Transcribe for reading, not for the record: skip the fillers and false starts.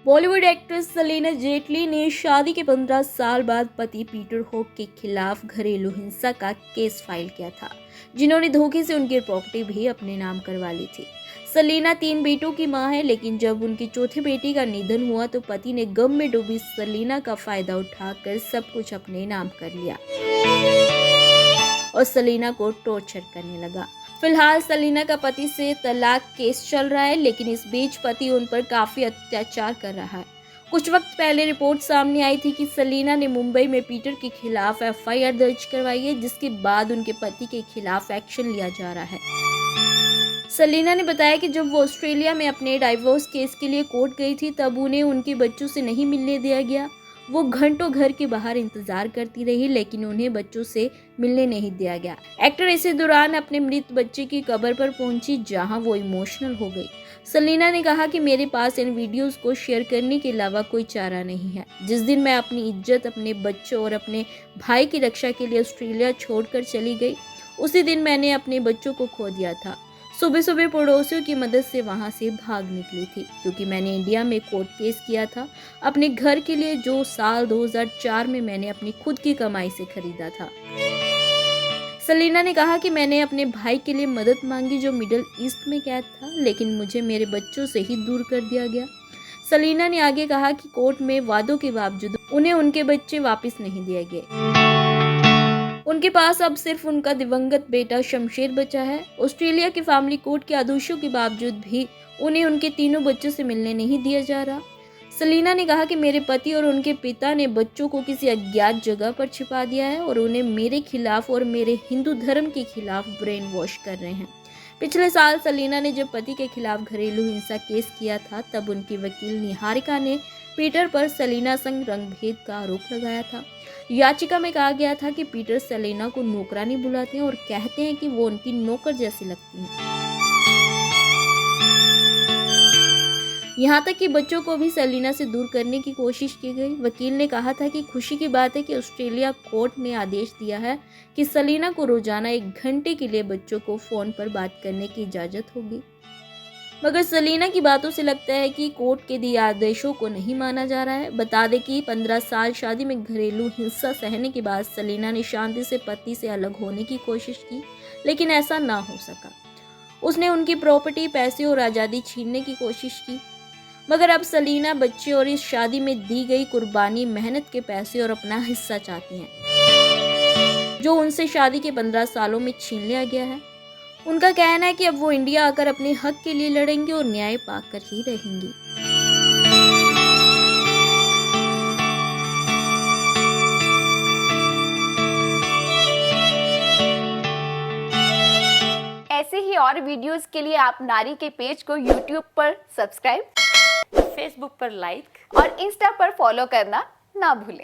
Bollywood actress Salina Jaitley ने शादी के 15 साल बाद पति पीटर होग के खिलाफ घरेलू हिंसा का केस फाइल किया था, जिन्होंने धोखे से उनकी प्रॉपर्टी भी अपने नाम करवा ली थी। सलीना 3 बेटों की मां है, लेकिन जब उनके चौथे बेटे का निधन हुआ तो पति ने गम में डूबी सलीना का फायदा उठाकर सब कुछ अपने नाम कर लिया और सलीना को टॉर्चर करने लगा। फिलहाल सलीना का पति से तलाक केस चल रहा है, लेकिन इस बीच पति उन पर काफी अत्याचार कर रहा है। कुछ वक्त पहले रिपोर्ट सामने आई थी कि सलीना ने मुंबई में पीटर के खिलाफ एफआईआर दर्ज करवाई है, जिसके बाद उनके पति के खिलाफ एक्शन लिया जा रहा है। सलीना ने बताया कि जब वो ऑस्ट्रेलिया में अपने डाइवोर्स केस के लिए कोर्ट गई थी, तब उन्हें उनके बच्चों से नहीं मिलने दिया गया। वो घंटों घर के बाहर इंतजार करती रही, लेकिन उन्हें बच्चों से मिलने नहीं दिया गया। एक्टर इसी दौरान अपने मृत बच्चे की कब्र पर पहुंची, जहां वो इमोशनल हो गई। सलीना ने कहा कि मेरे पास इन वीडियोस को शेयर करने के अलावा कोई चारा नहीं है। जिस दिन मैं अपनी इज्जत, अपने बच्चों और अपने भाई की रक्षा के लिए ऑस्ट्रेलिया छोड़कर चली गई, उसी दिन मैंने अपने बच्चों को खो दिया था। सुबह सुबह पड़ोसियों की मदद से वहां से भाग निकली थी, क्योंकि मैंने इंडिया में कोर्ट केस किया था अपने घर के लिए, जो साल 2004 में मैंने अपनी खुद की कमाई से खरीदा था। सलीना ने कहा कि मैंने अपने भाई के लिए मदद मांगी, जो मिडिल ईस्ट में कैद था, लेकिन मुझे मेरे बच्चों से ही दूर कर दिया गया। सलीना ने आगे कहा कि कोर्ट में वादों के बावजूद उन्हें उनके बच्चे वापस नहीं दिए गए। उनके पास अब सिर्फ उनका दिवंगत बेटा शमशेर बचा है। ऑस्ट्रेलिया के फैमिली कोर्ट के आदेशों के बावजूद भी उन्हें उनके तीनों बच्चों से मिलने नहीं दिया जा रहा। सलीना ने कहा कि मेरे पति और उनके पिता ने बच्चों को किसी अज्ञात जगह पर छिपा दिया है और उन्हें मेरे खिलाफ और मेरे हिंदू धर्म के खिलाफ ब्रेन वॉश कर रहे हैं। पिछले साल सलीना ने जब पति के खिलाफ घरेलू हिंसा केस किया था, तब उनकी वकील निहारिका ने पीटर पर सलीना संग रंगभेद का आरोप लगाया था। याचिका में कहा गया था कि पीटर सलीना को नौकरानी बुलाते हैं और कहते हैं कि वो उनकी नौकर जैसी लगती हैं। यहाँ तक कि बच्चों को भी सलीना से दूर करने की कोशिश की गई। वकील ने कहा था कि खुशी की बात है कि ऑस्ट्रेलिया कोर्ट ने आदेश दिया है कि सलीना को रोजाना 1 घंटे के लिए बच्चों को फोन पर बात करने की इजाजत होगी। मगर सलीना की बातों से लगता है कि कोर्ट के दिए आदेशों को नहीं माना जा रहा है। बता दें कि 15 साल शादी में घरेलू हिंसा सहने के बाद सलीना ने शांति से पति से अलग होने की कोशिश की, लेकिन ऐसा ना हो सका। उसने उनकी प्रॉपर्टी, पैसे और आज़ादी छीनने की कोशिश की। मगर अब सलीना बच्चे और इस शादी में दी गई कुर्बानी, मेहनत के पैसे और अपना हिस्सा चाहती हैं, जो उनसे शादी के 15 सालों में छीन लिया गया है। उनका कहना है कि अब वो इंडिया आकर अपने हक के लिए लड़ेंगे और न्याय पाकर ही रहेंगी। ऐसे ही और वीडियोस के लिए आप नारी के पेज को YouTube पर सब्सक्राइब, फेसबुक पर लाइक और इंस्टा पर फॉलो करना ना भूलें।